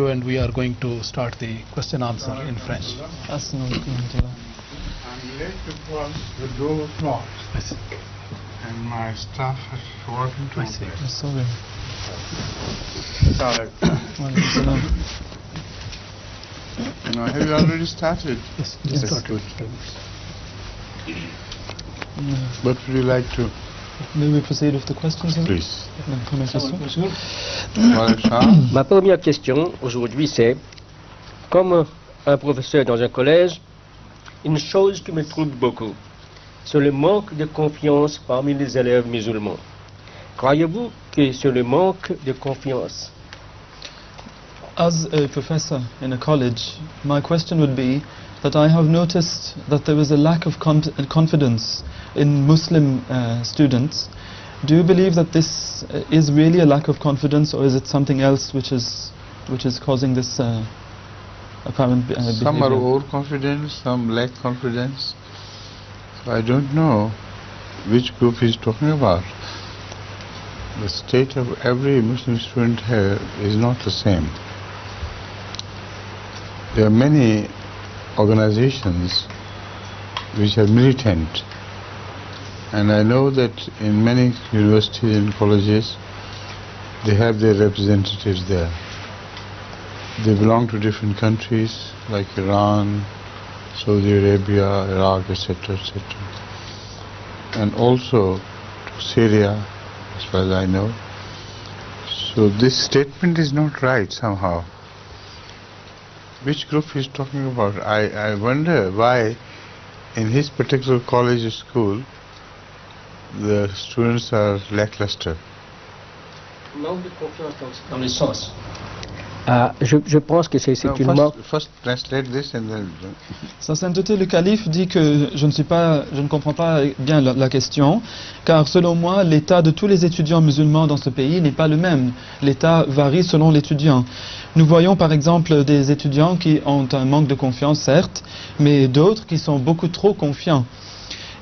you, and we are going to start the question answer in French. I'm late because the door was locked. And my staff is working to open it. Sorry. Have you already started? Yes, That's good. What would you like to? May we proceed with the questions? Please. Ma première question aujourd'hui, c'est, comme un professeur dans un collège, une chose qui me trouble beaucoup, c'est le manque de confiance parmi les élèves musulmans. Croyez-vous que c'est le manque de confiance? As a professor in a college, my question would be that I have noticed that there is a lack of confidence in Muslim students. Do you believe that this is really a lack of confidence, or is it something else which is causing this apparent behavior? Some are overconfident, some lack confidence. So I don't know which group he's talking about. The state of every Muslim student here is not the same. There are many organizations which are militant, and I know that in many universities and colleges they have their representatives there. They belong to different countries like Iran, Saudi Arabia, Iraq, etc., etc., and also to Syria, as far as I know. So this statement is not right somehow. Which group he's talking about? I wonder why in his particular college or school the students are lackluster. Manque de confiance dans le sens. Je pense que c'est une manque. First translate this and then. Sa Sainteté le Calife dit que je ne comprends pas bien la question, car selon moi, l'état de tous les étudiants musulmans dans ce pays n'est pas le même. L'état varie selon l'étudiant. Nous voyons par exemple des étudiants qui ont un manque de confiance, certes, mais d'autres qui sont beaucoup trop confiants.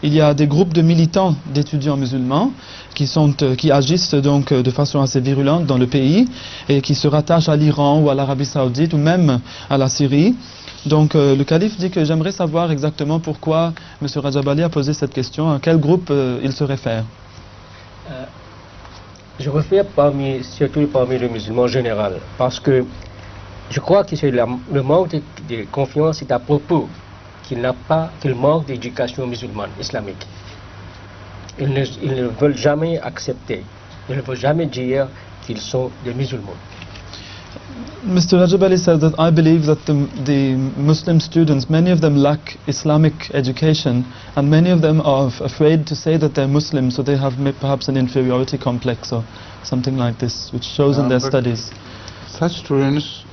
Il y a des groupes de militants d'étudiants musulmans qui agissent donc de façon assez virulente dans le pays et qui se rattachent à l'Iran ou à l'Arabie Saoudite ou même à la Syrie. Donc le calife dit que j'aimerais savoir exactement pourquoi M. Rajab Ali a posé cette question, à quel groupe il se réfère. Je réfère surtout parmi les musulmans en général, parce que je crois que c'est le manque de confiance est à propos qu'il manque d'éducation musulmane, islamique. Ils ne veulent jamais accepter, ils ne veulent jamais dire qu'ils sont des musulmans. Mr. Rajab Ali said that I believe that the Muslim students, many of them lack Islamic education, and many of them are afraid to say that they're Muslim, so they have perhaps an inferiority complex or something like this, which shows in their studies. Such students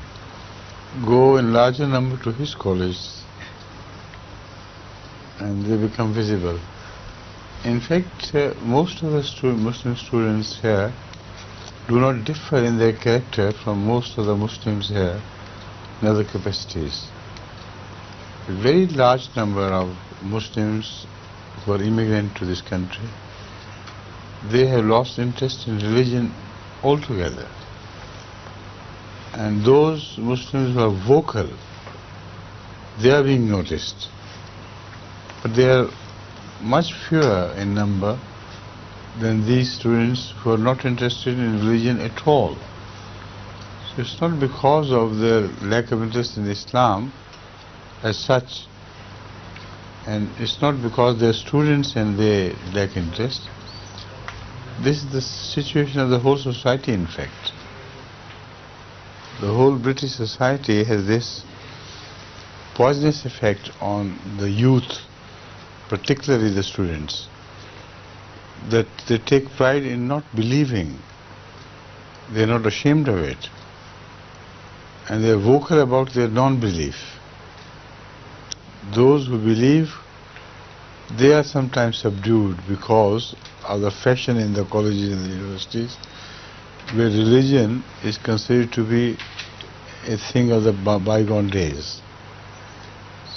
go in larger number to his college, and they become visible. In fact, most of the Muslim students here do not differ in their character from most of the Muslims here in other capacities. A very large number of Muslims who are immigrant to this country, they have lost interest in religion altogether. And those Muslims who are vocal, they are being noticed. But they are much fewer in number than these students who are not interested in religion at all. So it's not because of their lack of interest in Islam as such, and it's not because they're students and they lack interest. This is the situation of the whole society, in fact. The whole British society has this poisonous effect on the youth, particularly the students, that they take pride in not believing. They're not ashamed of it. And they're vocal about their non-belief. Those who believe, they are sometimes subdued because of the fashion in the colleges and the universities, where religion is considered to be a thing of the bygone days.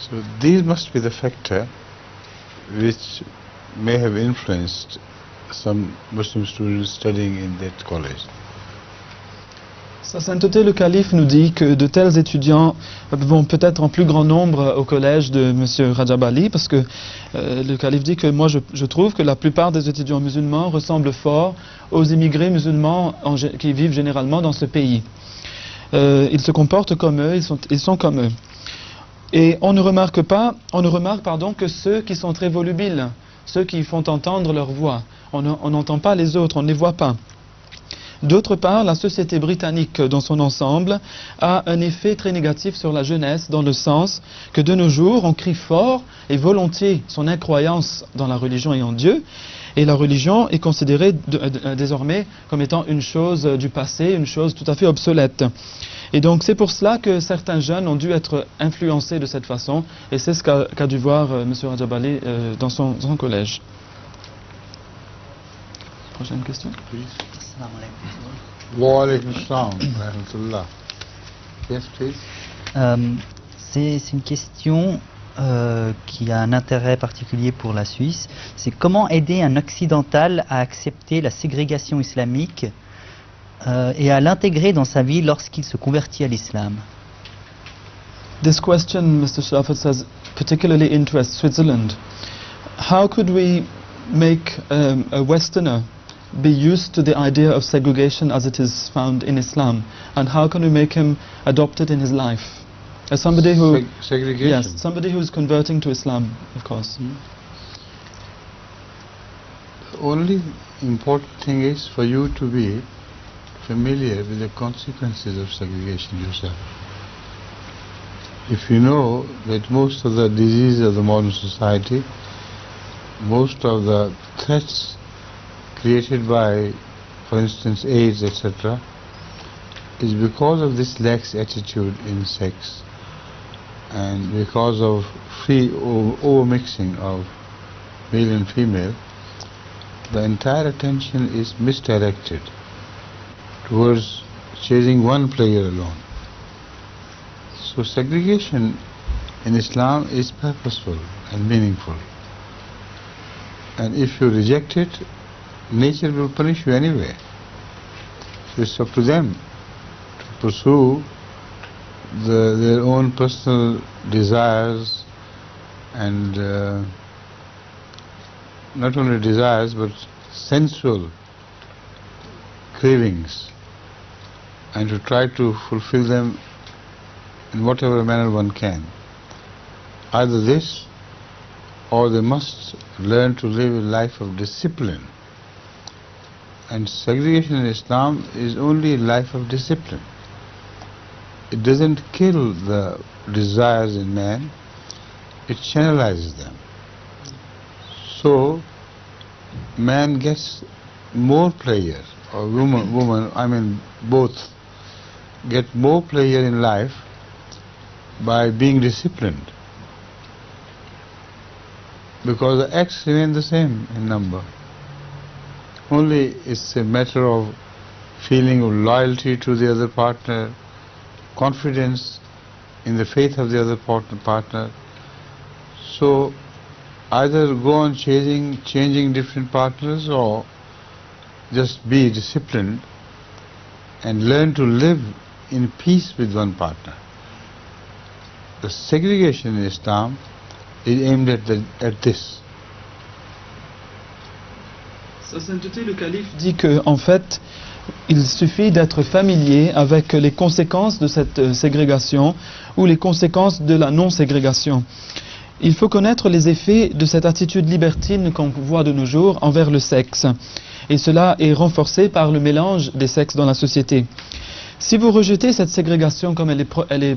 So these must be the factor which may have influenced some Muslim students studying in that college. Sa Sainteté le Calife nous dit que de tels étudiants vont peut-être en plus grand nombre au collège de M. Rajab Ali, parce que le Calife dit que moi je trouve que la plupart des étudiants musulmans ressemblent fort aux immigrés musulmans qui vivent généralement dans ce pays. Ils se comportent comme eux, ils sont comme eux. Et on ne remarque que ceux qui sont très volubiles, ceux qui font entendre leur voix. On n'entend pas les autres, on ne les voit pas. D'autre part, la société britannique dans son ensemble a un effet très négatif sur la jeunesse, dans le sens que de nos jours, on crie fort et volontiers son incroyance dans la religion et en Dieu, et la religion est considérée désormais comme étant une chose du passé, une chose tout à fait obsolète. Et donc c'est pour cela que certains jeunes ont dû être influencés de cette façon, et c'est ce qu'a dû voir M. Rajab Ali dans son collège. Prochaine question. Wa alaykum assalam wa rahmatullah. Yes, please. C'est une question qui a un intérêt particulier pour la Suisse. C'est comment aider un occidental à accepter la ségrégation islamique et à l'intégrer dans sa vie lorsqu'il se convertit à l'islam. This question, Mr. Shafat says, particularly interests Switzerland. How could we make a Westerner be used to the idea of segregation as it is found in Islam, and how can we make him adopt it in his life? As somebody who segregation. Yes, somebody who is converting to Islam, of course. The only important thing is for you to be familiar with the consequences of segregation yourself. If you know that most of the diseases of the modern society, most of the threats created by, for instance, AIDS, etc., is because of this lax attitude in sex and because of free over-mixing of male and female, the entire attention is misdirected towards chasing one player alone. So segregation in Islam is purposeful and meaningful. And if you reject it, nature will punish you anyway. So it's up to them to pursue their own personal desires and not only desires but sensual cravings, and to try to fulfill them in whatever manner one can. Either this, or they must learn to live a life of discipline. And segregation in Islam is only a life of discipline. It doesn't kill the desires in man, it channelizes them. So, man gets more pleasure, or woman, both get more pleasure in life by being disciplined, because the acts remain the same in number. Only it's a matter of feeling of loyalty to the other partner, confidence in the faith of the other partner. So either go on changing different partners, or just be disciplined and learn to live in peace with one partner. The segregation in Islam is aimed at this. Sa Sainteté le Calife dit que, en fait, il suffit d'être familier avec les conséquences de cette ségrégation ou les conséquences de la non-ségrégation. Il faut connaître les effets de cette attitude libertine qu'on voit de nos jours envers le sexe. Et cela est renforcé par le mélange des sexes dans la société. Si vous rejetez cette ségrégation comme elle est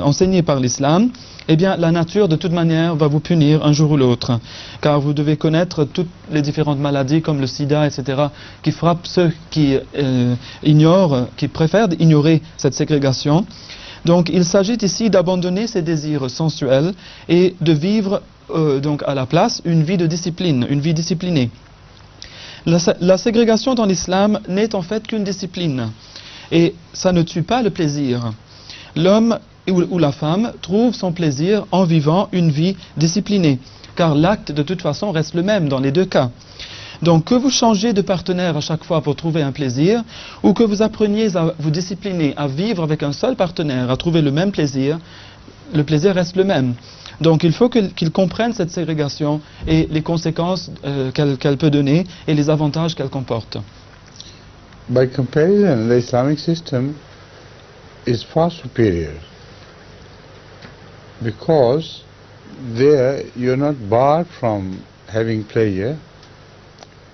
enseignée par l'islam, eh bien la nature de toute manière va vous punir un jour ou l'autre, car vous devez connaître toutes les différentes maladies comme le sida, etc., qui frappent ceux qui qui préfèrent ignorer cette ségrégation. Donc il s'agit ici d'abandonner ces désirs sensuels et de vivre donc à la place une vie de discipline, une vie disciplinée. La ségrégation dans l'islam n'est en fait qu'une discipline, et ça ne tue pas le plaisir. L'homme ou la femme trouve son plaisir en vivant une vie disciplinée, car l'acte de toute façon reste le même dans les deux cas. Donc que vous changez de partenaire à chaque fois pour trouver un plaisir, ou que vous appreniez à vous discipliner, à vivre avec un seul partenaire, à trouver le même plaisir, le plaisir reste le même. Donc il faut qu'ils comprennent cette ségrégation et les conséquences qu'elle peut donner et les avantages qu'elle comporte. By comparison, the Islamic system is far superior because there you're not barred from having pleasure,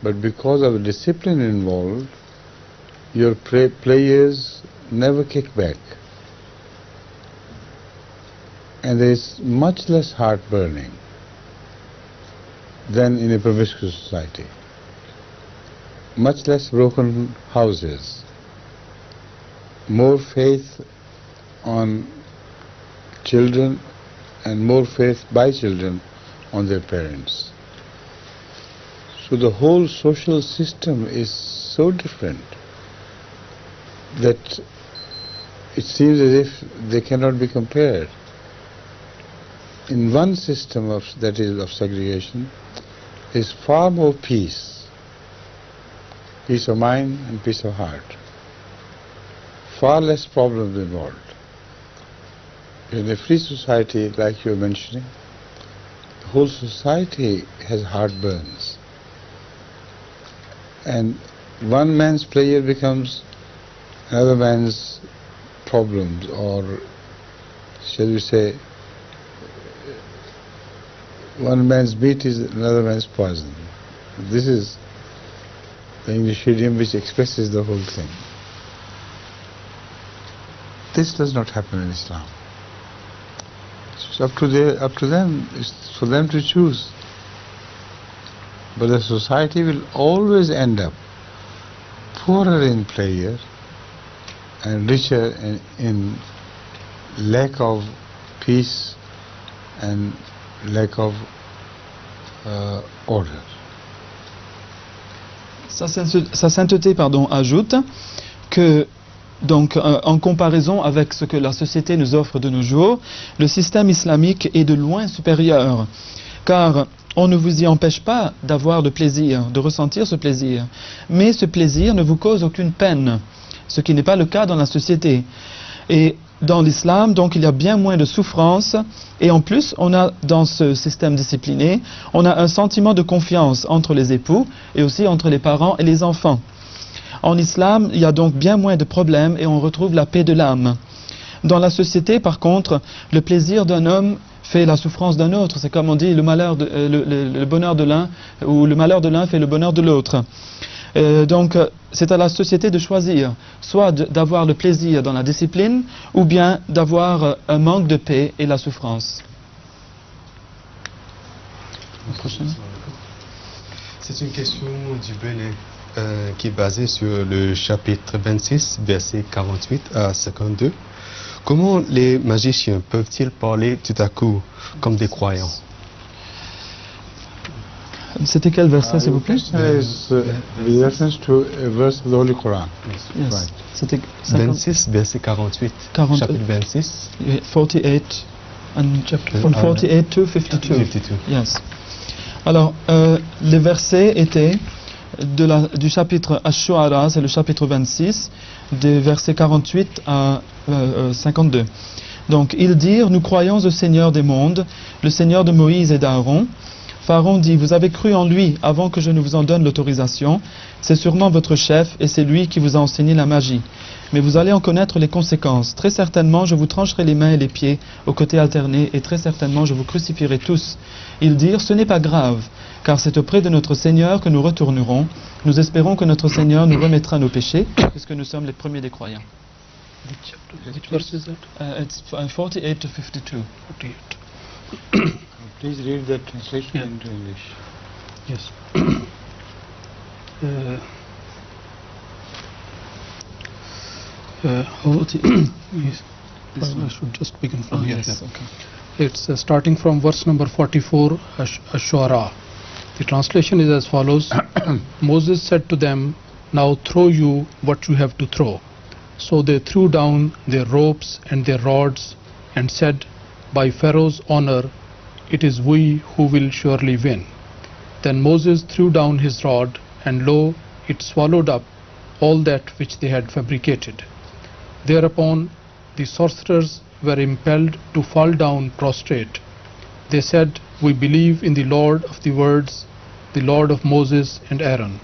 but because of the discipline involved, your players never kick back. And there is much less heart-burning than in a promiscuous society. Much less broken houses. More faith on children and more faith by children on their parents. So the whole social system is so different that it seems as if they cannot be compared. In one system that is of segregation is far more peace of mind and peace of heart. Far less problems involved. In a free society, like you're mentioning, the whole society has heartburns. And one man's pleasure becomes another man's problems, or shall we say, one man's meat is another man's poison. This is the English idiom which expresses the whole thing. This does not happen in Islam. It's up to them. It's for them to choose. But the society will always end up poorer in pleasure and richer in lack of peace and lack of order. Sa sainteté ajoute que, donc, en comparaison avec ce que la société nous offre de nos jours, le système islamique est de loin supérieur, car on ne vous y empêche pas d'avoir le plaisir, de ressentir ce plaisir, mais ce plaisir ne vous cause aucune peine, ce qui n'est pas le cas dans la société. Et dans l'islam, donc, il y a bien moins de souffrance, et en plus, on a, dans ce système discipliné, on a un sentiment de confiance entre les époux, et aussi entre les parents et les enfants. En islam, il y a donc bien moins de problèmes, et on retrouve la paix de l'âme. Dans la société, par contre, le plaisir d'un homme fait la souffrance d'un autre. C'est comme on dit, le bonheur de l'un, ou le malheur de l'un fait le bonheur de l'autre. Donc, c'est à la société de choisir, soit d'avoir le plaisir dans la discipline, ou bien d'avoir un manque de paix et la souffrance. C'est une question du Bénin qui est basée sur le chapitre 26, versets 48 à 52. Comment les magiciens peuvent-ils parler tout à coup comme des croyants? C'était quel verset, s'il vous plaît? With reference to a verse of the Holy Quran. Yes. Right. C'était 26, verset 48. 40, chapitre 26. 48, from 48 to 52. 52. Yes. Alors, les versets étaient du chapitre Ash-Shu'ara, c'est le chapitre 26, des versets 48 à 52. Donc, ils dirent, nous croyons au Seigneur des mondes, le Seigneur de Moïse et d'Aaron. Pharaon dit, vous avez cru en lui avant que je ne vous en donne l'autorisation. C'est sûrement votre chef et c'est lui qui vous a enseigné la magie. Mais vous allez en connaître les conséquences. Très certainement, je vous trancherai les mains et les pieds aux côtés alternés et très certainement, je vous crucifierai tous. Ils dirent, ce n'est pas grave, car c'est auprès de notre Seigneur que nous retournerons. Nous espérons que notre Seigneur nous remettra nos péchés, puisque nous sommes les premiers des croyants. Which verse is that? It's 48 to 52. 48. Please read that translation Yeah. into English. Yes. Yes. I should just begin from here. Yes, Yeah. okay. It's starting from verse number 44, Ash-Shu'ara. The translation is as follows. Moses said to them, now throw you what you have to throw. So they threw down their ropes and their rods and said, by Pharaoh's honor, it is we who will surely win. Then Moses threw down his rod, and lo, it swallowed up all that which they had fabricated. Thereupon the sorcerers were impelled to fall down prostrate. They said, "We believe in the Lord of the words, the Lord of Moses and Aaron."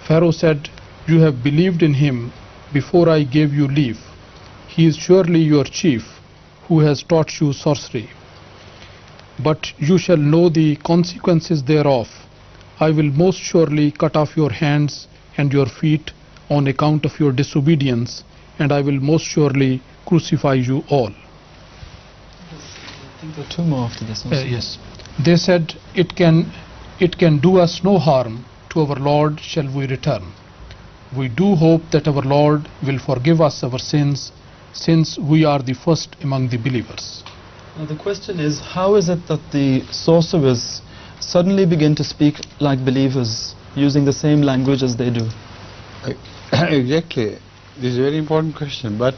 Pharaoh said, "You have believed in him before I gave you leave. He is surely your chief, who has taught you sorcery. But you shall know the consequences thereof. I will most surely cut off your hands and your feet on account of your disobedience, and I will most surely crucify you all." I think there are two more after this. Also. Yes. They said, it can do us no harm. To our Lord shall we return. We do hope that our Lord will forgive us our sins, since we are the first among the believers. Now the question is, how is it that the sorcerers suddenly begin to speak like believers, using the same language as they do? Exactly. This is a very important question, but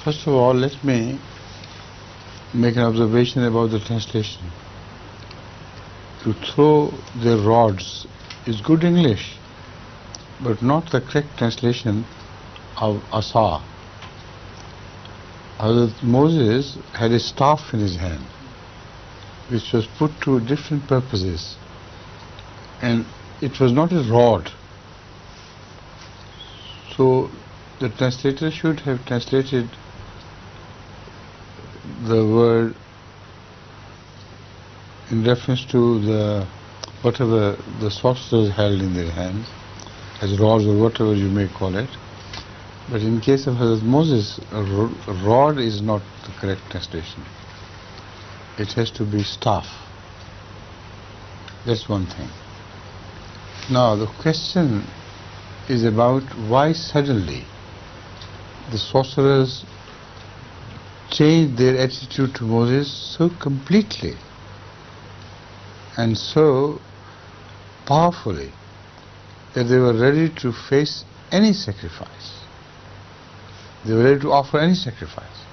first of all, let me make an observation about the translation. To throw their rods is good English, but not the correct translation of asa. Hazrat Moses had a staff in his hand, which was put to different purposes, and it was not a rod. So the translator should have translated the word in reference to the whatever the sorcerers held in their hands, as rods or whatever you may call it. But in case of Hazrat Moses, a rod is not the correct translation. It has to be staff. That's one thing. Now the question is about why suddenly the sorcerers changed their attitude to Moses so completely and so powerfully that they were ready to face any sacrifice. They were ready to offer any sacrifice.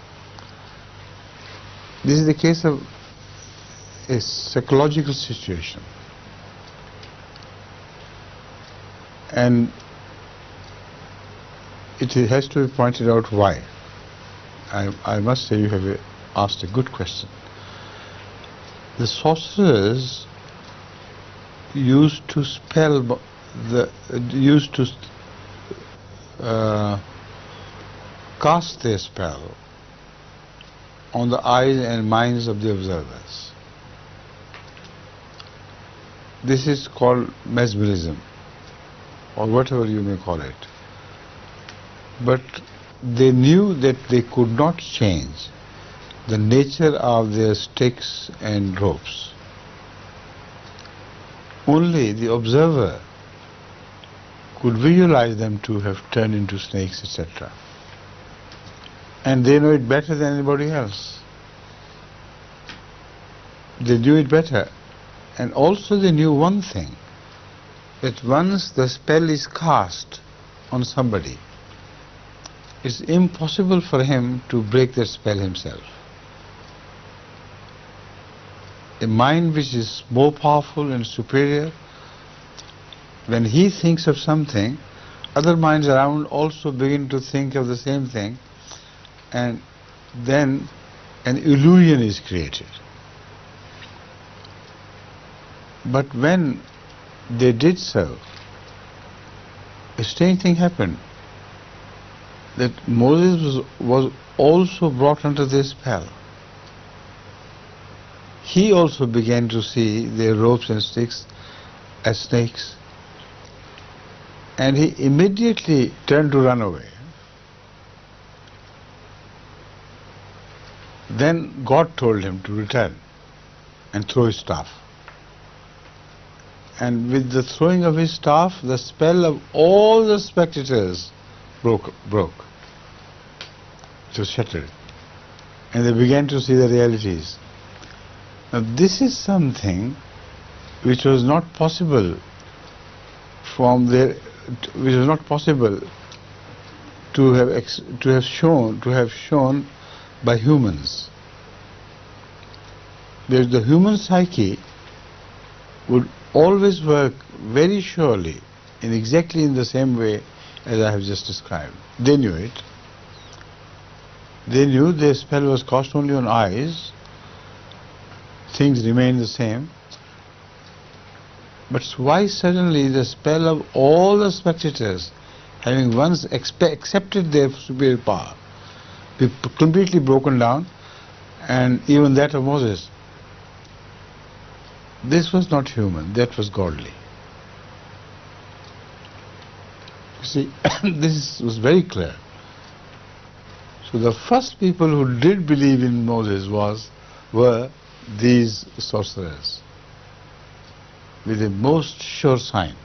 This is the case of a psychological situation. And it has to be pointed out why. I must say you have asked a good question. The sorcerers used to spell cast their spell on the eyes and minds of the observers. This is called mesmerism, or whatever you may call it. But they knew that they could not change the nature of their sticks and ropes. Only the observer could visualize them to have turned into snakes, etc. And they know it better than anybody else. They knew it better. And also they knew one thing, that once the spell is cast on somebody, it's impossible for him to break that spell himself. A mind which is more powerful and superior, when he thinks of something, other minds around also begin to think of the same thing, and then an illusion is created. But when they did so, a strange thing happened, that Moses was also brought under their spell. He also began to see their ropes and sticks as snakes, and he immediately turned to run away. Then God told him to return and throw his staff. And with the throwing of his staff, the spell of all the spectators broke. It was shattered. And they began to see the realities. Now this is something which was not possible to have shown by humans. The human psyche would always work very surely in exactly in the same way as I have just described. They knew it. They knew their spell was cast only on eyes. Things remained the same. But why suddenly the spell of all the spectators, having once accepted their superior power, be completely broken down, and even that of Moses? This was not human, that was godly. You see, this was very clear. So the first people who did believe in Moses were these sorcerers, with the most sure sign.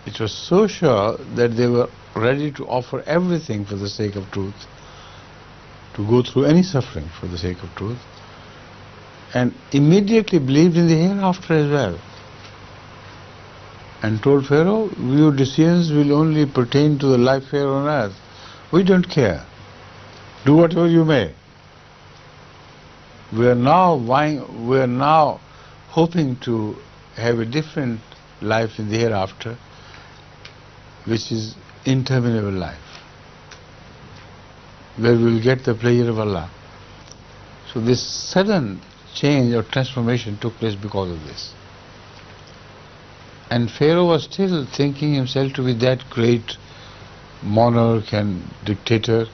It was so sure that they were ready to offer everything for the sake of truth, to go through any suffering for the sake of truth, and immediately believed in the hereafter as well, and told Pharaoh, your decisions will only pertain to the life here on earth. We don't care. Do whatever you may. We are now hoping to have a different life in the hereafter, which is interminable life, where we will get the pleasure of Allah. So this sudden change or transformation took place because of this. And Pharaoh was still thinking himself to be that great monarch and dictator,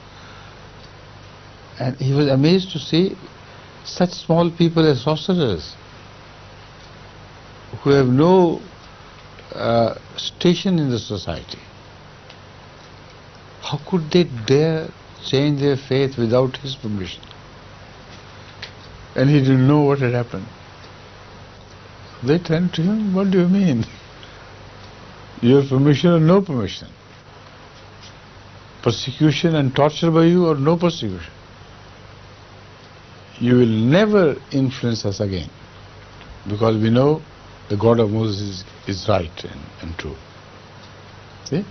and he was amazed to see such small people as sorcerers, who have no station in the society. How could they dare change their faith without his permission? And he didn't know what had happened. They turned to him, what do you mean? Your permission or no permission? Persecution and torture by you or no persecution? You will never influence us again, because we know the God of Moses is right and true. See?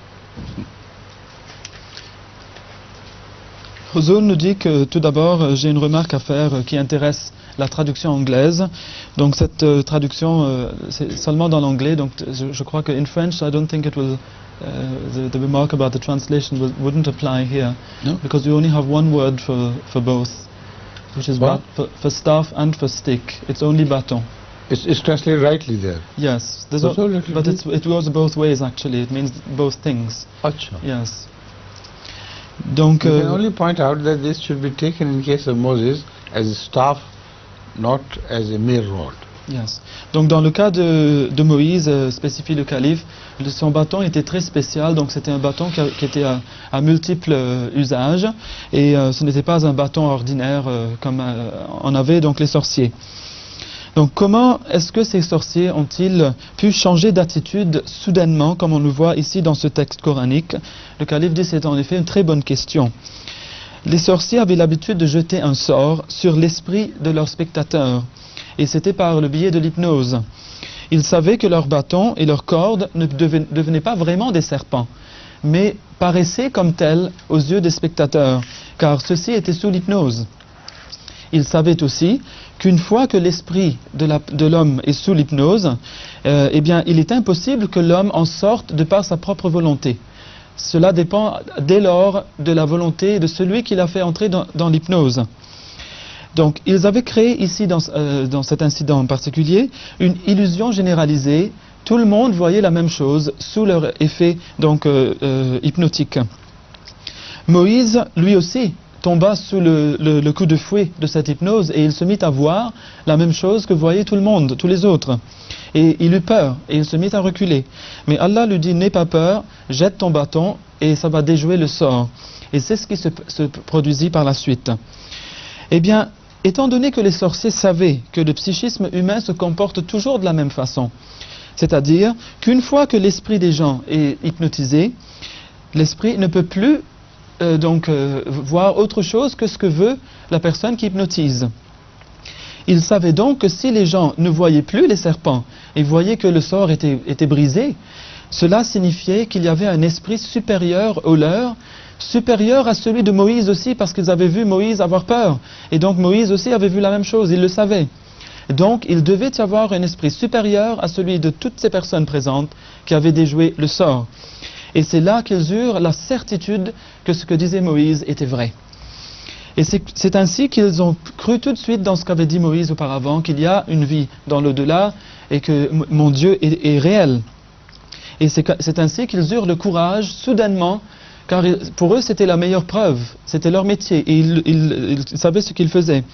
Huzur nous dit que tout d'abord, j'ai une remarque à faire qui intéresse la traduction anglaise. Donc cette traduction, c'est seulement dans l'anglais. Donc je crois que in French, I don't think it will. The remark about the translation wouldn't apply here, No? because you only have one word for both, which is What? for staff and for stick. It's only bâton. It's translated rightly there. Yes, That's all it but is. it goes both ways actually. It means both things. Acha. Yes. Donc, We can only point out that this should be taken in case of Moses as a staff, not as a mere rod. yes. Donc dans le cas de Moïse, spécifie le calife, son bâton était très spécial, donc c'était un bâton qui était à multiples usages, et ce n'était pas un bâton ordinaire comme en avaient donc les sorciers. Donc comment est-ce que ces sorciers ont-ils pu changer d'attitude soudainement, comme on le voit ici dans ce texte coranique? Le calife dit c'est en effet une très bonne question. Les sorciers avaient l'habitude de jeter un sort sur l'esprit de leurs spectateurs, et c'était par le biais de l'hypnose. Ils savaient que leurs bâtons et leurs cordes ne devenaient pas vraiment des serpents, mais paraissaient comme tels aux yeux des spectateurs, car ceux-ci étaient sous l'hypnose. Ils savaient aussi qu'une fois que l'esprit de l'homme est sous l'hypnose, eh bien, il est impossible que l'homme en sorte de par sa propre volonté. Cela dépend dès lors de la volonté de celui qui l'a fait entrer dans l'hypnose. Donc, ils avaient créé ici, dans cet incident en particulier, une illusion généralisée. Tout le monde voyait la même chose sous leur effet donc, hypnotique. Moïse, lui aussi, tomba sous le coup de fouet de cette hypnose, et il se mit à voir la même chose que voyait tout le monde, tous les autres. Et il eut peur, et il se mit à reculer. Mais Allah lui dit, n'aie pas peur, jette ton bâton, et ça va déjouer le sort. Et c'est ce qui se produisit par la suite. Eh bien, étant donné que les sorciers savaient que le psychisme humain se comporte toujours de la même façon, c'est-à-dire qu'une fois que l'esprit des gens est hypnotisé, l'esprit ne peut plus voir autre chose que ce que veut la personne qui hypnotise. Ils savaient donc que si les gens ne voyaient plus les serpents et voyaient que le sort était brisé, cela signifiait qu'il y avait un esprit supérieur au leur, supérieur à celui de Moïse aussi, parce qu'ils avaient vu Moïse avoir peur. Et donc Moïse aussi avait vu la même chose, il le savait. Donc, il devait y avoir un esprit supérieur à celui de toutes ces personnes présentes qui avaient déjoué le sort. Et c'est là qu'ils eurent la certitude que ce que disait Moïse était vrai. Et c'est ainsi qu'ils ont cru tout de suite dans ce qu'avait dit Moïse auparavant, qu'il y a une vie dans l'au-delà et que mon Dieu est réel. Et c'est ainsi qu'ils eurent le courage, soudainement, car pour eux c'était la meilleure preuve, c'était leur métier, et ils savaient ce qu'ils faisaient.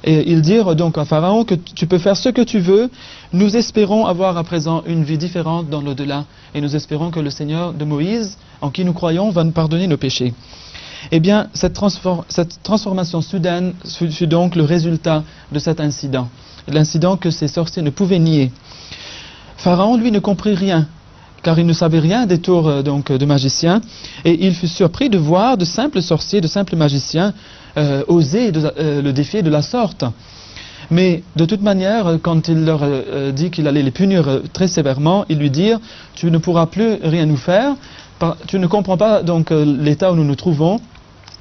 Et ils dirent donc à Pharaon que tu peux faire ce que tu veux, nous espérons avoir à présent une vie différente dans l'au-delà, et nous espérons que le Seigneur de Moïse, en qui nous croyons, va nous pardonner nos péchés. Eh bien, cette transformation soudaine fut donc le résultat de cet incident, l'incident que ces sorciers ne pouvaient nier. Pharaon, lui, ne comprit rien, car il ne savait rien des tours de magiciens, et il fut surpris de voir de simples sorciers, de simples magiciens oser le défier de la sorte. Mais de toute manière, quand il leur dit qu'il allait les punir très sévèrement, ils lui dirent « Tu ne pourras plus rien nous faire, tu ne comprends pas donc l'état où nous nous trouvons.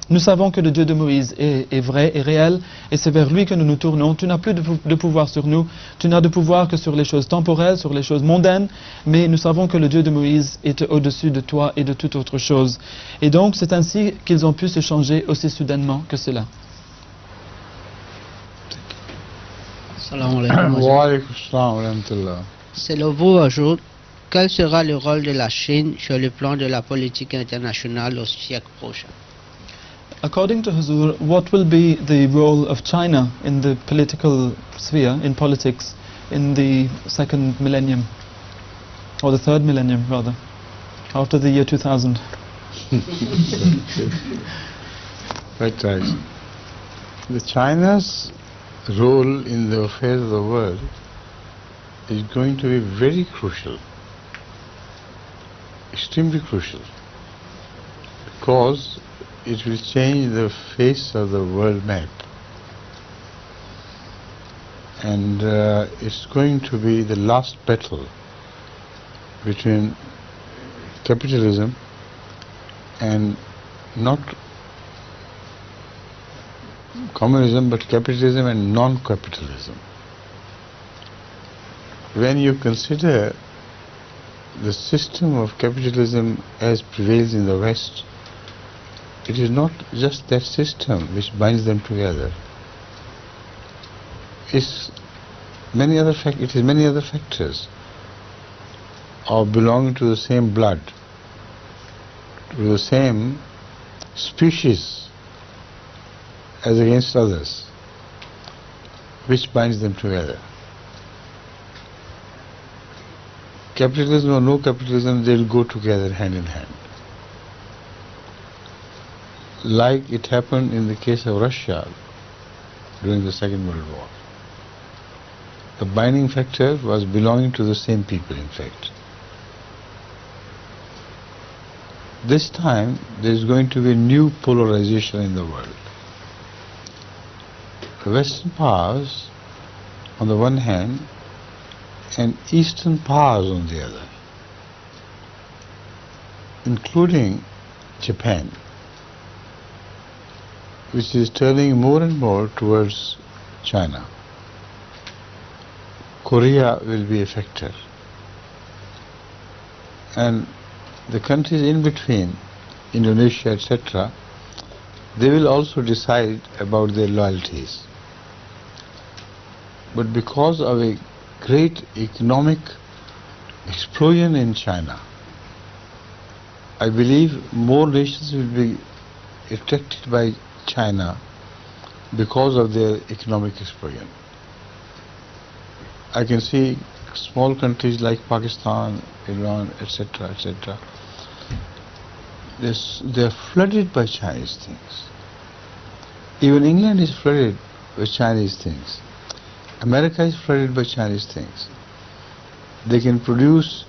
Nous savons que le Dieu de Moïse est vrai et réel, et c'est vers lui que nous nous tournons. Tu n'as plus de pouvoir sur nous, tu n'as de pouvoir que sur les choses temporelles, sur les choses mondaines, mais nous savons que le Dieu de Moïse est au-dessus de toi et de toute autre chose. » Et donc c'est ainsi qu'ils ont pu se changer aussi soudainement que cela. Salam alaikum. Wa alaykum assalam wa rahmatullah. C'est le beau jour. Quel sera le rôle de la Chine sur le plan de la politique internationale au siècle prochain? According to Huzur, what will be the role of China in the political sphere, in politics, in the second millennium, or the third millennium rather, after the year 2000? Right. The China's role in the affairs of the world is going to be very crucial, extremely crucial, because it will change the face of the world map, and it's going to be the last battle between capitalism and not communism, but capitalism and non-capitalism. When you consider the system of capitalism as prevails in the West, it is not just that system which binds them together. It is many other factors of belonging to the same blood, to the same species as against others, which binds them together. Capitalism or no capitalism, they will go together hand in hand. Like it happened in the case of Russia during the Second World War. The binding factor was belonging to the same people, in fact. This time there is going to be a new polarization in the world. The Western powers on the one hand and Eastern powers on the other, including Japan, which is turning more and more towards China. Korea will be a factor. And the countries in between, Indonesia, etc., they will also decide about their loyalties. But because of a great economic explosion in China, I believe more nations will be attracted by China because of their economic explosion. I can see small countries like Pakistan, Iran, etc., etc. They're flooded by Chinese things. Even England is flooded with Chinese things. America is flooded by Chinese things. They can produce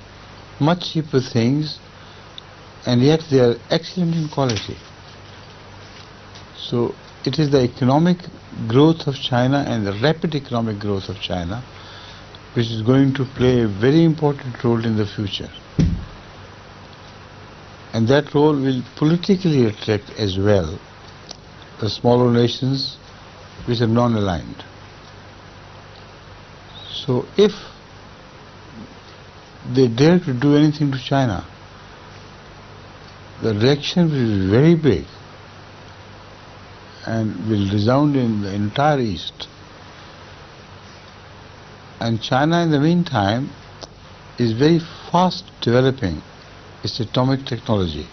much cheaper things, and yet they are excellent in quality. So it is the economic growth of China and the rapid economic growth of China which is going to play a very important role in the future. And that role will politically attract as well the smaller nations which are non-aligned. So if they dare to do anything to China, the reaction will be very big and will resound in the entire East. And China in the meantime is very fast developing its atomic technology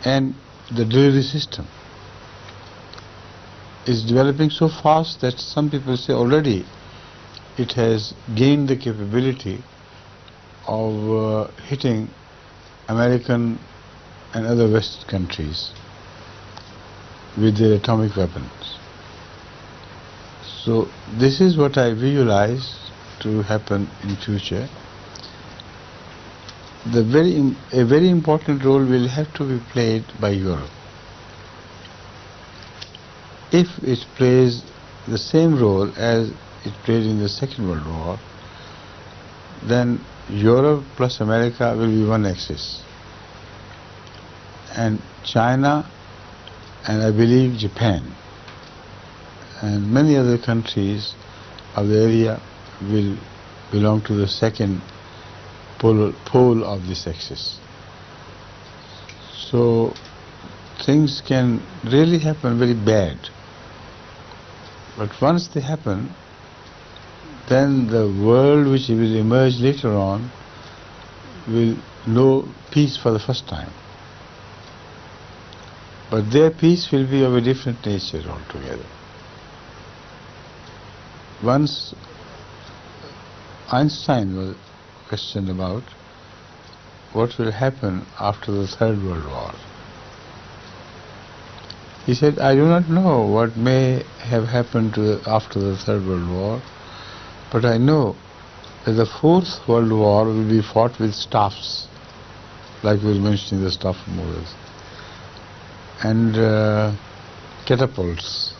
and the delivery system is developing so fast that some people say already it has gained the capability of hitting American and other West countries with their atomic weapons. So this is what I visualize to happen in future. A very important role will have to be played by Europe. If it plays the same role as it played in the Second World War, then Europe plus America will be one axis. And China, and I believe Japan, and many other countries of the area will belong to the second pole of this axis. So things can really happen very bad. But once they happen, then the world which will emerge later on will know peace for the first time. But their peace will be of a different nature altogether. Once Einstein was questioned about what will happen after the Third World War. He said, I do not know what may have happened after the Third World War, but I know that the Fourth World War will be fought with staffs, like we were mentioning the staff of Moses, and catapults,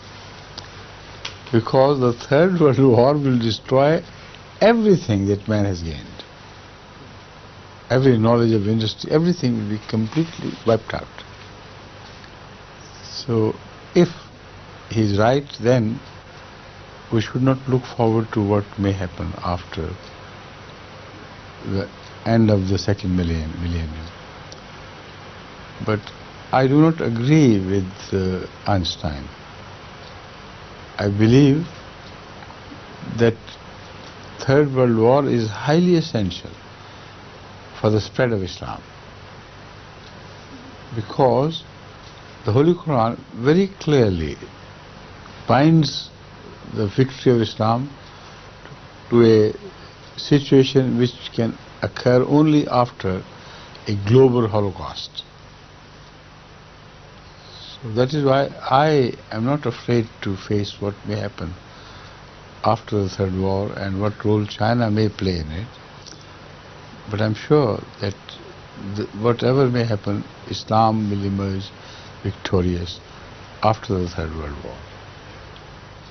because the Third World War will destroy everything that man has gained. Every knowledge of industry, everything will be completely wiped out. So if he is right, then we should not look forward to what may happen after the end of the second millennium. But I do not agree with Einstein. I believe that Third World War is highly essential for the spread of Islam, because the Holy Quran very clearly binds the victory of Islam to a situation which can occur only after a global Holocaust. So that is why I am not afraid to face what may happen after the Third War and what role China may play in it. But I am sure that whatever may happen, Islam will emerge victorious after the Third World War.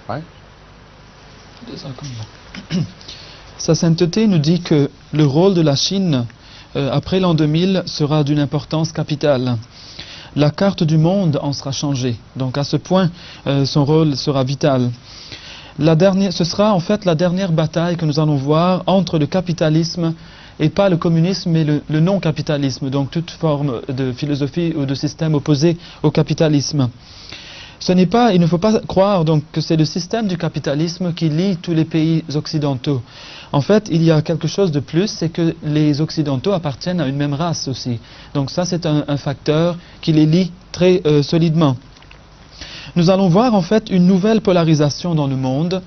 Right? Sa sainteté nous dit que le rôle de la Chine après l'an 2000 sera d'une importance capitale. La carte du monde en sera changée. Donc à ce point, son rôle sera vital. Ce sera en fait la dernière bataille que nous allons voir entre le capitalisme et pas le communisme, mais le non-capitalisme, donc toute forme de philosophie ou de système opposé au capitalisme. Il ne faut pas croire donc que c'est le système du capitalisme qui lie tous les pays occidentaux. En fait, il y a quelque chose de plus, c'est que les occidentaux appartiennent à une même race aussi. Donc ça, c'est un facteur qui les lie très solidement. Nous allons voir en fait une nouvelle polarisation dans le monde.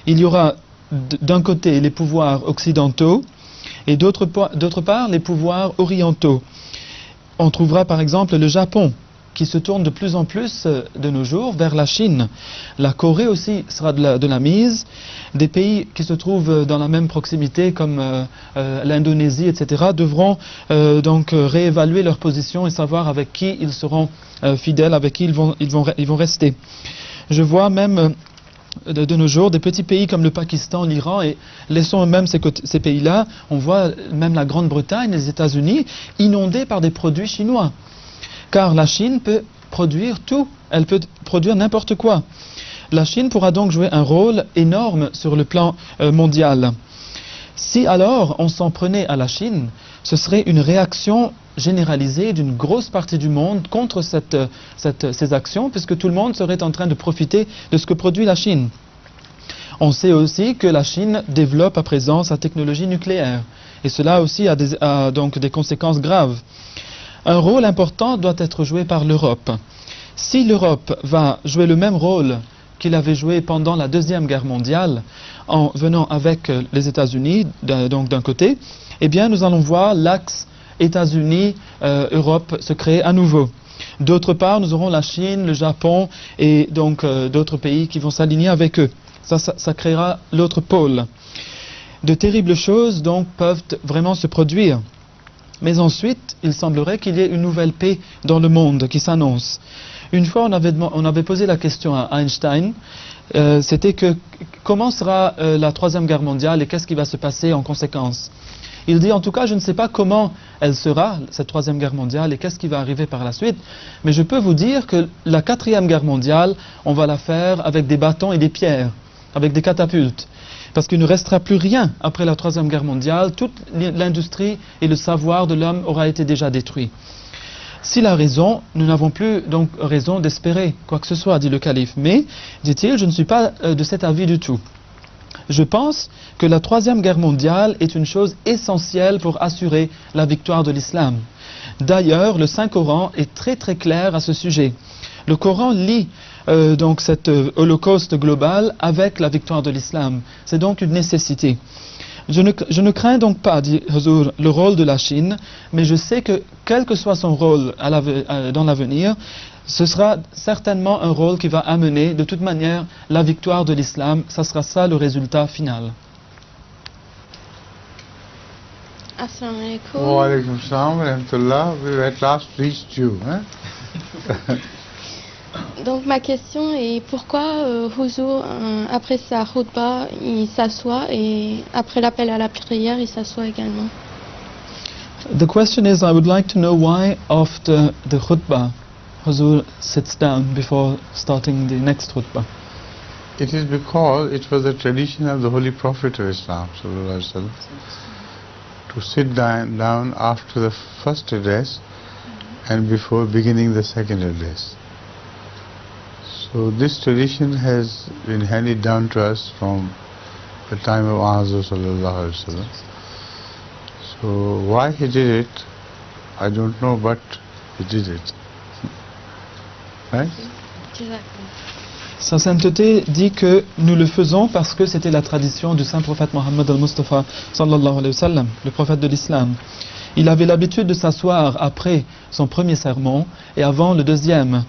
Il y aura d'un côté les pouvoirs occidentaux et d'autre part les pouvoirs orientaux. On trouvera par exemple le Japon qui se tourne de plus en plus de nos jours vers la Chine. La Corée aussi sera de la mise. Des pays qui se trouvent dans la même proximité comme l'Indonésie, etc. devront donc réévaluer leur position et savoir avec qui ils seront fidèles, avec qui ils vont rester. Je vois même de nos jours des petits pays comme le Pakistan, l'Iran, et laissons même ces pays-là, on voit même la Grande-Bretagne, les États-Unis inondés par des produits chinois. Car la Chine peut produire tout, elle peut produire n'importe quoi. La Chine pourra donc jouer un rôle énorme sur le plan mondial. Si alors on s'en prenait à la Chine, ce serait une réaction généralisée d'une grosse partie du monde contre ces actions, puisque tout le monde serait en train de profiter de ce que produit la Chine. On sait aussi que la Chine développe à présent sa technologie nucléaire, et cela aussi a donc des conséquences graves. Un rôle important doit être joué par l'Europe. Si l'Europe va jouer le même rôle qu'il avait joué pendant la Deuxième Guerre mondiale, en venant avec les États-Unis, donc d'un côté, eh bien nous allons voir l'axe États-Unis-Europe se créer à nouveau. D'autre part, nous aurons la Chine, le Japon et donc d'autres pays qui vont s'aligner avec eux. Ça créera l'autre pôle. De terribles choses donc peuvent vraiment se produire. Mais ensuite, il semblerait qu'il y ait une nouvelle paix dans le monde qui s'annonce. Une fois, on avait posé la question à Einstein, c'était que comment sera la Troisième Guerre mondiale et qu'est-ce qui va se passer en conséquence? Il dit en tout cas, je ne sais pas comment elle sera, cette Troisième Guerre mondiale, et qu'est-ce qui va arriver par la suite, mais je peux vous dire que la Quatrième Guerre mondiale, on va la faire avec des bâtons et des pierres, avec des catapultes. Parce qu'il ne restera plus rien après la Troisième Guerre mondiale, toute l'industrie et le savoir de l'homme aura été déjà détruit. S'il a raison, nous n'avons plus donc raison d'espérer quoi que ce soit, dit le calife. Mais, dit-il, je ne suis pas de cet avis du tout. Je pense que la Troisième Guerre mondiale est une chose essentielle pour assurer la victoire de l'islam. D'ailleurs, le Saint-Coran est très très clair à ce sujet. Le Coran lie donc cet holocauste global avec la victoire de l'islam. C'est donc une nécessité. Je ne crains donc pas, dit Huzour, le rôle de la Chine, mais je sais que quel que soit son rôle dans l'avenir, ce sera certainement un rôle qui va amener de toute manière la victoire de l'islam. Ça sera ça le résultat final. Assalamu alaikum. Wa alaikum salam wa rahmatullah. We at last reached you. Hein? Donc ma question est pourquoi Huzour, après sa khutbah, il s'assoit et après l'appel à la prière, il s'assoit également. The question is, I would like to know why after the khutbah, Huzour sits down before starting the next khutbah. It is because it was the tradition of the Holy Prophet of Islam, sallallahu alaihi wasallam, to sit down after the first address and before beginning the second address. So this tradition has been handed down to us from the time of Ahazur sallallahu alaihi wasallam. So why he did it, I don't know, but he did it. Right? Sa sainteté dit que nous le faisons parce que c'était la tradition du saint prophète Mohammed al-Mustafa sallallahu alayhi wa sallam, le prophète de l'islam. Il avait l'habitude de s'asseoir après son premier sermon et avant le deuxième.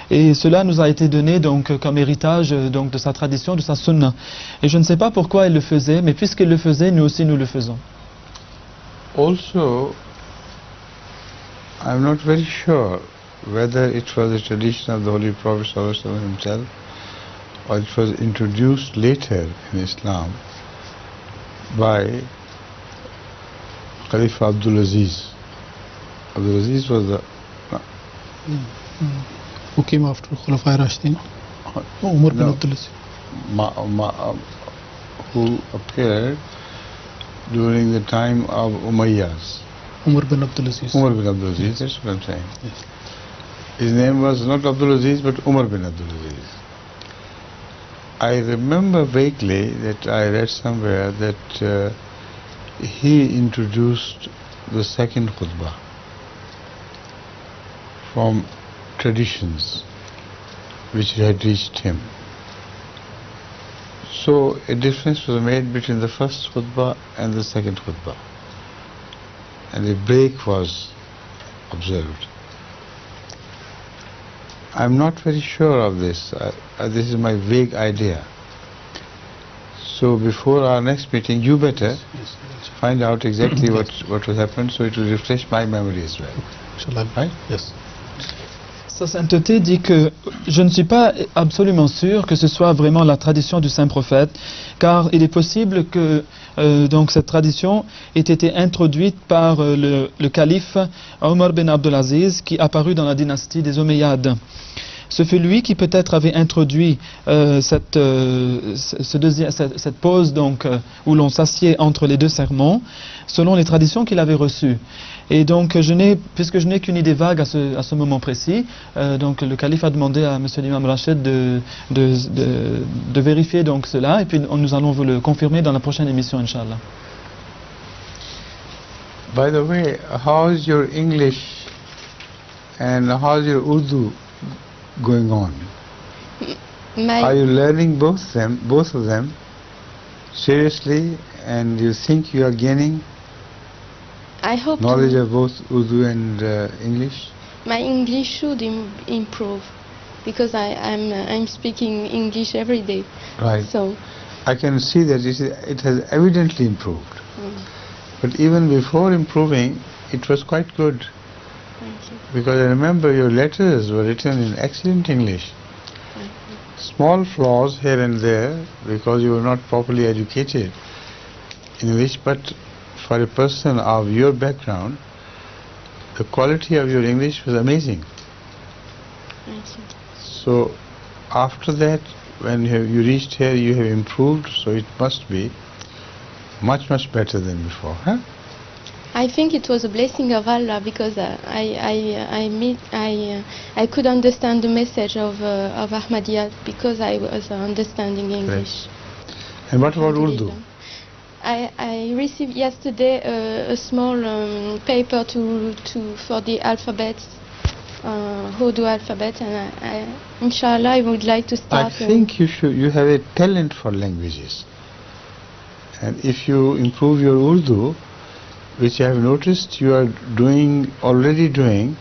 Et cela nous a été donné donc comme héritage donc de sa tradition, de sa sunna. Et je ne sais pas pourquoi il le faisait, mais puisqu'il le faisait, nous aussi nous le faisons. Also, I'm not very sure whether it was a tradition of the Holy Prophet sallallahu alaihi wasallam himself or it was introduced later in Islam by Khalifa Abdul Aziz. Abdul Aziz was the Who came after Khulafai Rashidin? Umar bin Abdul Aziz. who appeared during the time of Umayyads. Umar bin Abdul Aziz. Umar bin Abdul Aziz, that's what I'm saying. Yes. His name was not Abdul Aziz but Umar bin Abdul Aziz. I remember vaguely that I read somewhere that he introduced the second khutbah from traditions which had reached him. So a difference was made between the first khutbah and the second khutbah, and a break was observed. I'm not very sure of this. This is my vague idea. So before our next meeting, you better find out exactly what will happen, so it will refresh my memory as well. Shall I? Right? Yes. Sa sainteté dit que je ne suis pas absolument sûr que ce soit vraiment la tradition du saint prophète, car il est possible que donc cette tradition ait été introduite par le calife Omar bin Abdul Aziz qui apparut dans la dynastie des Omeyyades. Ce fut lui qui peut-être avait introduit cette pause donc, où l'on s'assied entre les deux sermons, selon les traditions qu'il avait reçues. Et donc, puisque je n'ai qu'une idée vague à ce moment précis, donc le calife a demandé à M. l'imam Rachid de vérifier donc cela, et puis nous allons vous le confirmer dans la prochaine émission, Inch'Allah. By the way, how's your English and how's your Urdu going on? Are you learning both of them seriously, and you think you are gaining I hope knowledge of both Urdu and English? my English should improve because I'm speaking English every day. Right. So I can see that it has evidently improved. But even before improving, it was quite good. thank you. Because I remember your letters were written in excellent English. Thank you. Small flaws here and there because you were not properly educated in English, but for a person of your background, the quality of your English was amazing. Thank you. So after that, when you reached here, you have improved, so it must be much better than before, huh? I think it was a blessing of Allah because I could understand the message of Ahmadiyya because I was understanding English. And what about Urdu? I received yesterday a small paper for the alphabet, Urdu alphabet, and inshallah I would like to I start. think you have a talent for languages. And if you improve your Urdu, which I have noticed you are already doing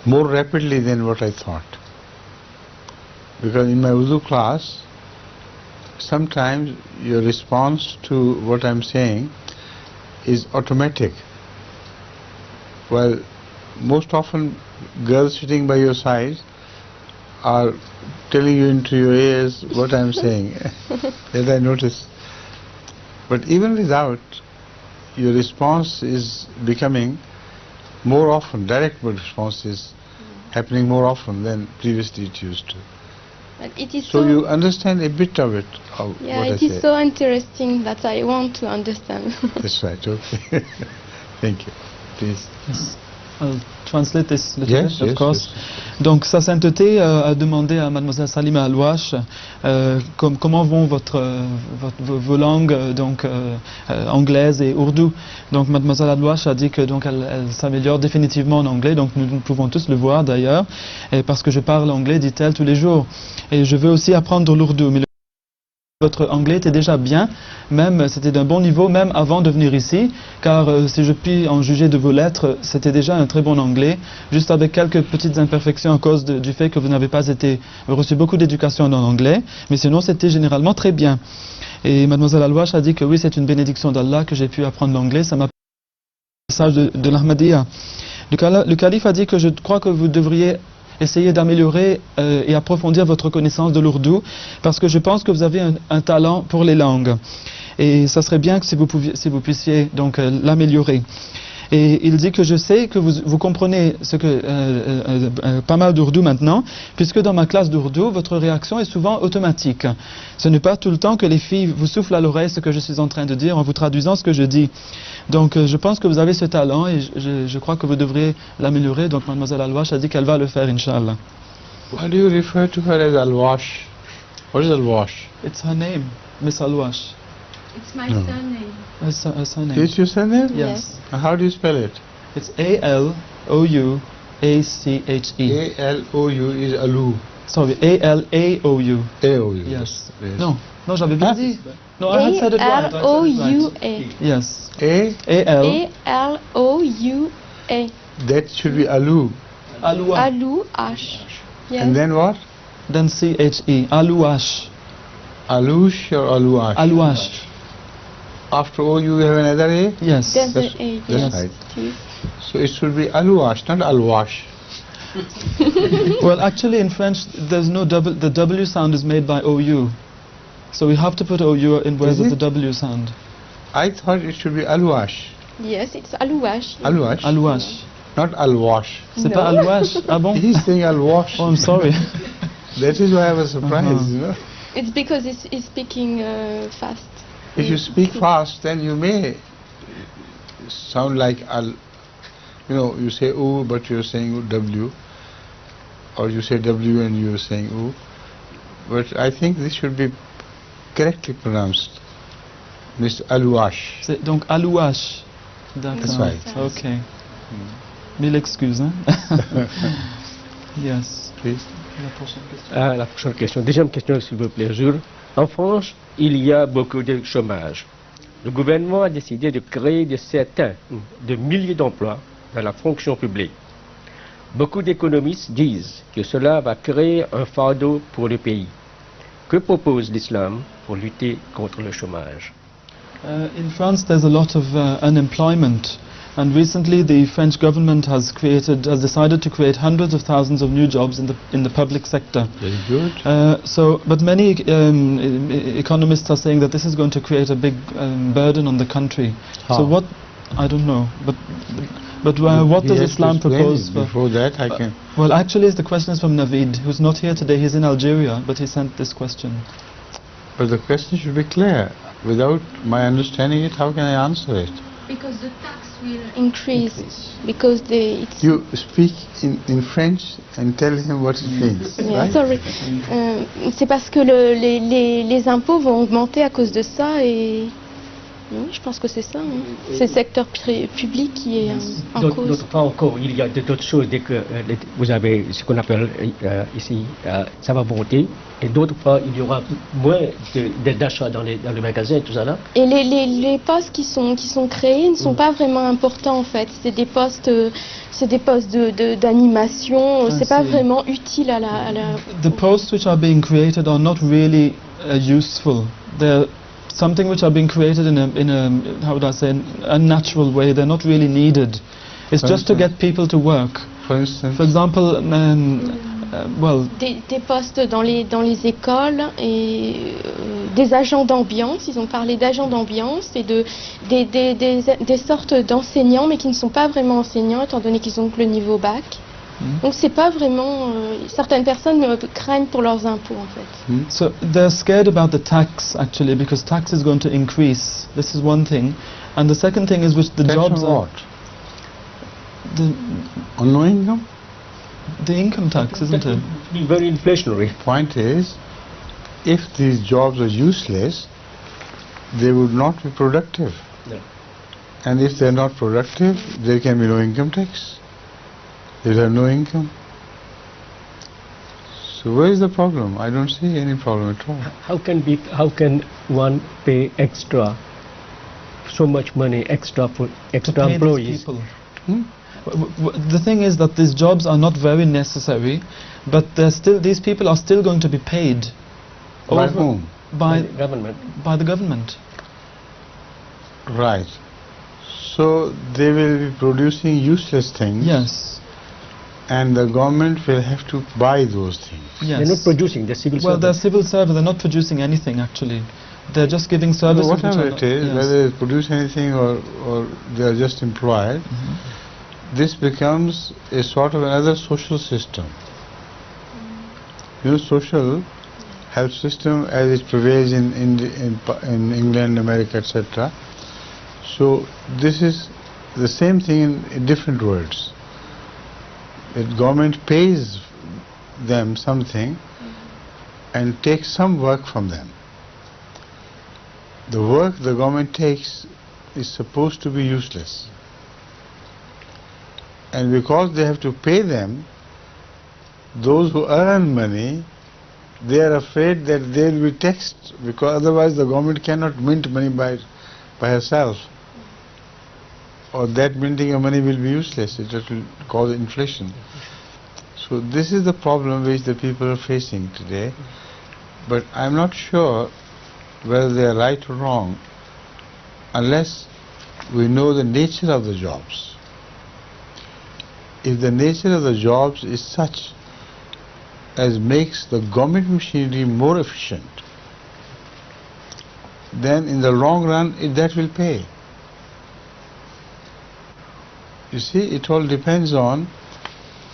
more rapidly than what I thought. Because in my Urdu class, sometimes your response to what I'm saying is automatic. While most often girls sitting by your side are telling you into your ears what I'm saying. That I notice. But even without, your response is becoming more often, direct response is happening more often than previously it used to. But it is So you understand a bit of it, of yeah, what I it is say. so interesting that I want to understand. That's right, okay. Thank you. Please. Yes. I'll translate this little Yes, bit, of yes, course. yes. Donc, Sa Sainteté a demandé à Mademoiselle Salima Al-Wash comment vont vos langues anglaises et ourdou. Donc, Mademoiselle Al-Wash a dit que donc elle s'améliore définitivement en anglais. Donc, nous pouvons tous le voir d'ailleurs, parce que je parle anglais, dit-elle, tous les jours. Et je veux aussi apprendre l'ourdou. Mais votre anglais était déjà bien, même c'était d'un bon niveau, même avant de venir ici, car si je puis en juger de vos lettres, c'était déjà un très bon anglais, juste avec quelques petites imperfections à cause du fait que vous n'avez pas reçu beaucoup d'éducation en anglais, mais sinon c'était généralement très bien. Et Mademoiselle Al-Wash a dit que oui, c'est une bénédiction d'Allah que j'ai pu apprendre l'anglais, ça m'a message de l'Ahmadiyya. Le calife a dit que je crois que vous devriez essayer d'améliorer et approfondir votre connaissance de l'ourdou, parce que je pense que vous avez un talent pour les langues. Et ça serait bien que si vous puissiez donc l'améliorer. Et il dit que je sais que vous comprenez pas mal d'ourdou maintenant, puisque dans ma classe d'ourdou, votre réaction est souvent automatique. Ce n'est pas tout le temps que les filles vous soufflent à l'oreille ce que je suis en train de dire en vous traduisant ce que je dis. Donc je pense que vous avez ce talent et je crois que vous devriez l'améliorer. Donc Mademoiselle Al-Wash a dit qu'elle va le faire, Inch'Allah. Why do you refer to her as Al-Wash? What is Al-Wash? It's her name, Miss Al-Wash. It's my No. surname. Her surname. Is your surname? Yes. How do you spell it? It's A-L-O-U-A-C-H-E. A-L-O-U is Alu. Sorry, A-L-A-O-U. A-O-U. Yes. Non, j'avais bien dit. No, I had said it right. A-L-O-U-A. Yes. A? A-L. A-L-O-U-A. That should be Alu. Alua. Alu-H. Yes. And then what? Then C-H-E. Aluash. Alush or Aluash? Aluash. After O you have another A? Yes. Then the That's- A. that's Yes. right. Yes. So it should be Aluash, not Alwash. Well, actually in French, there's no the W sound is made by O-U. So we have to put O-U in where Is there's the it? W sound. I thought it should be Aluash. Yes, it's Aluash. Aluash? Aluash. not al-wash. C'est pas al-wash. Ah bon? He's saying al-wash. Oh, I'm sorry. That is why I was surprised, you know. It's because he's speaking fast. If you speak fast, then you may sound like you know, you say oo, but you're saying w, or you say w and you're saying oo. But I think this should be correctly pronounced. Mr. Al-Wash. C'est donc al-wash. D'accord. That's right. Okay. Mille excuses. Hein? Yes. Please. La prochaine question. Ah, la prochaine question. Deuxième question, s'il vous plaît, Jules. En France, il y a beaucoup de chômage. Le gouvernement a décidé de créer de milliers d'emplois dans la fonction publique. Beaucoup d'économistes disent que cela va créer un fardeau pour le pays. Que propose l'islam pour lutter contre le chômage? In France, there's a lot of unemployment, and recently the French government has decided to create hundreds of thousands of new jobs in the public sector. Very good. But many economists are saying that this is going to create a big burden on the country. How? So what? I don't know, but what does Islam propose? Before that, I can. Well, actually, the question is from Naveed, who's not here today. He's in Algeria, but he sent this question. But the question should be clear. Without my understanding it, how can I answer it? Because the tax will increase. Because You speak in French and tell him what it means. Yeah, right? sorry. C'est parce que les impôts vont augmenter à cause de ça et oui, je pense que c'est ça. Hein. C'est le secteur public qui est en cause. D'autre part encore, il y a d'autres choses dès que vous avez ce qu'on appelle ici, ça va monter. Et d'autre part, il y aura moins d'achats dans les magasins, tout ça là. Et les postes qui sont créés ne sont pas vraiment importants en fait. C'est des postes d'animation. C'est pas vraiment utile à la. The posts which are being created are not really useful. They're something which are being created in a how would I say, an unnatural way. They're not really needed. It's just to get people to work. For instance, For example, des postes dans les écoles et des agents d'ambiance. Ils ont parlé d'agents d'ambiance et des sortes d'enseignants, mais qui ne sont pas vraiment enseignants étant donné qu'ils ont que le niveau bac. Donc c'est pas vraiment. Certaines personnes craignent pour leurs impôts en fait. So they're scared about the tax actually, because tax is going to increase. This is one thing, and the second thing is which the tax jobs on are. what? On no income? The income tax, isn't it? Be very inflationary. Point is, if these jobs are useless, they would not be productive. No. And if they're not productive, there can be no income tax. They have no income. So where is the problem? I don't see any problem at all. How can one pay extra, so much money extra for extra Pay these employees? people. The thing is that these jobs are not very necessary, but these people are still going to be paid. By over- whom? By Government. by the government. Right. So they will be producing useless things. Yes. And the government will have to buy those things. Yes. They're not producing. They're civil Well, they're servants. civil servants. They're not producing anything actually. They're just giving So services. which whatever are it not- is, yes. whether they produce anything or they are just employed, this becomes a sort of another social system. You know, social health system as it prevails in England, America, etc. So this is the same thing in different words. The government pays them something and takes some work from them. The work the government takes is supposed to be useless. And because they have to pay them, those who earn money, they are afraid that they will be taxed, because otherwise the government cannot mint money by herself. Or that minting of money will be useless, it will cause inflation. So this is the problem which the people are facing today. But I'm not sure whether they are right or wrong unless we know the nature of the jobs. If the nature of the jobs is such as makes the government machinery more efficient, then in the long run that will pay. You see, it all depends on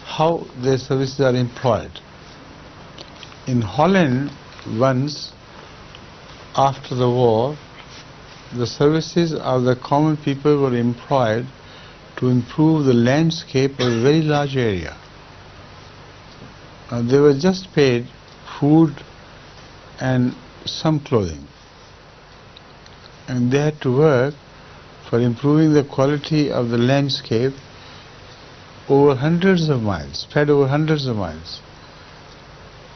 how their services are employed. In Holland, once after the war, the services of the common people were employed to improve the landscape of a very large area. They were just paid food and some clothing, and they had to work for improving the quality of the landscape over hundreds of miles, spread over hundreds of miles.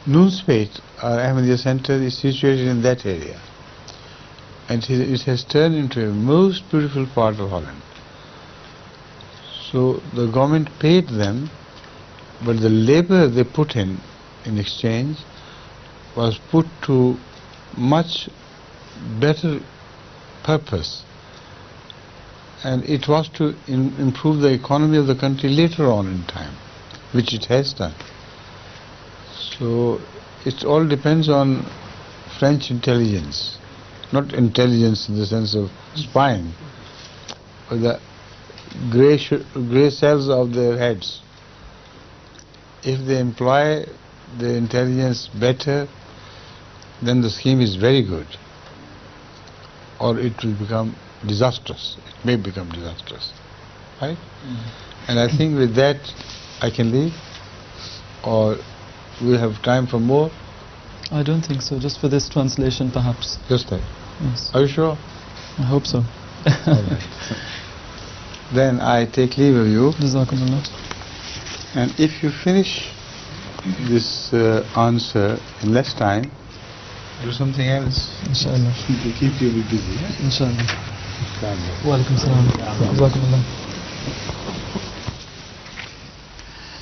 Nunspeet, our Ahmadiyya center, is situated in that area, and it has turned into a most beautiful part of Holland. So the government paid them, but the labor they put in exchange was put to much better purpose, and it was to improve the economy of the country later on in time, which it has done. So it all depends on French intelligence, not intelligence in the sense of spying, but the grey cells of their heads. If they employ the intelligence better, then the scheme is very good, or it will become disastrous. It may become disastrous, right? And I think with that I can leave, or we have time for more. I don't think so, just for this translation perhaps. Just that. Yes. Are you sure? I hope so. All right. Then I take leave of you, Jazakumullah. and if you finish this answer in less time, do something else Inshallah. to keep you busy. Inshallah. Yeah? Wa alaikum salam. Jazakumullah.